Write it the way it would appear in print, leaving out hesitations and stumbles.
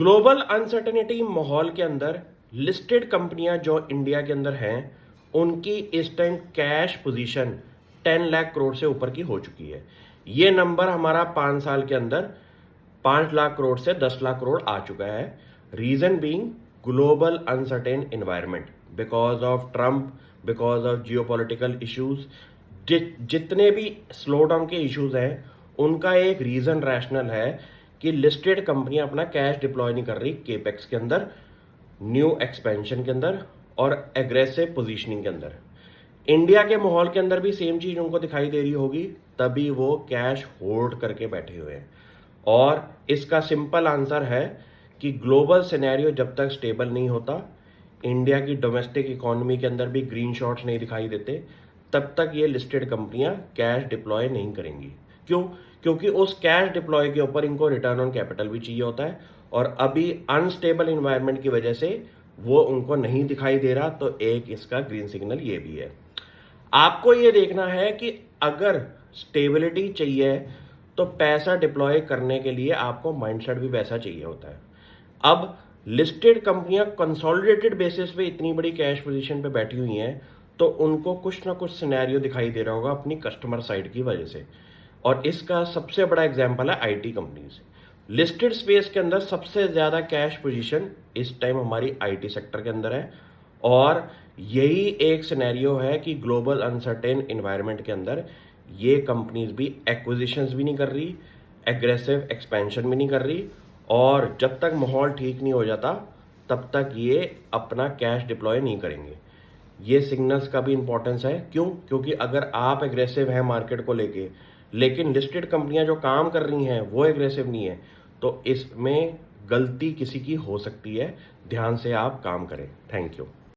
Global uncertainty माहौल के अंदर लिस्टेड कंपनियां जो इंडिया के अंदर हैं उनकी इस time cash position 10 lakh crore से ऊपर की हो चुकी है। ये नंबर हमारा 5 साल के अंदर 5 लाख करोड़ से 10 लाख करोड़ आ चुका है। Reason being global uncertain environment because of Trump, because of geopolitical issues. जितने भी स्लो डाउन के इश्यूज हैं उनका एक रीजन रैशनल है कि लिस्टेड कंपनियां अपना कैश डिप्लॉय नहीं कर रही केपेक्स के अंदर, न्यू एक्सपेंशन के अंदर और एग्रेसिव पोजीशनिंग के अंदर। इंडिया के माहौल के अंदर भी सेम चीज उनको दिखाई दे रही होगी, तभी वो कैश होल्ड करके बैठे हुए हैं। और इसका सिंपल आंसर है कि ग्लोबल सिनेरियो जब तक स्टेबल नहीं होता, इंडिया की डोमेस्टिक इकोनॉमी के अंदर भी ग्रीन शॉट्स नहीं दिखाई देते, तब तक ये लिस्टेड कंपनियां कैश डिप्लॉय नहीं करेंगी। क्यों? क्योंकि उस कैश डिप्लॉय के ऊपर इनको रिटर्न ऑन कैपिटल भी चाहिए होता है और अभी अनस्टेबल इन्वायरमेंट की वजह से वो उनको नहीं दिखाई दे रहा। तो एक इसका ग्रीन सिग्नल ये भी है। आपको ये देखना है कि अगर स्टेबिलिटी चाहिए तो पैसा डिप्लॉय करने के लिए आपको माइंडसेट भी वैसा चाहिए होता है। अब लिस्टेड कंपनियां कंसोलिडेटेड बेसिस पे इतनी बड़ी कैश पोजीशन पे बैठी हुई हैं, तो उनको कुछ ना कुछ सिनेरियो दिखाई दे रहा होगा अपनी कस्टमर साइड की वजह से। और इसका सबसे बड़ा एग्जांपल है आईटी कंपनीज। लिस्टेड स्पेस के अंदर सबसे ज्यादा कैश पोजीशन इस टाइम हमारी आईटी सेक्टर के अंदर है और यही एक सिनेरियो है कि ग्लोबल अनसर्टेन एनवायरनमेंट के अंदर ये कंपनीज भी एक्विजिशंस भी नहीं कर रही, एग्रेसिव एक्सपेंशन भी नहीं कर रही और जब तक माहौल ठीक नहीं हो जाता तब तक ये अपना कैश डिप्लॉय नहीं करेंगे। ये सिग्नल्स का भी इंपॉर्टेंस है। क्यों? क्योंकि अगर आप एग्रेसिव हैं मार्केट को लेके लेकिन लिस्टेड कंपनियां जो काम कर रही हैं वो एग्रेसिव नहीं है, तो इसमें गलती किसी की हो सकती है। ध्यान से आप काम करें। Thank you.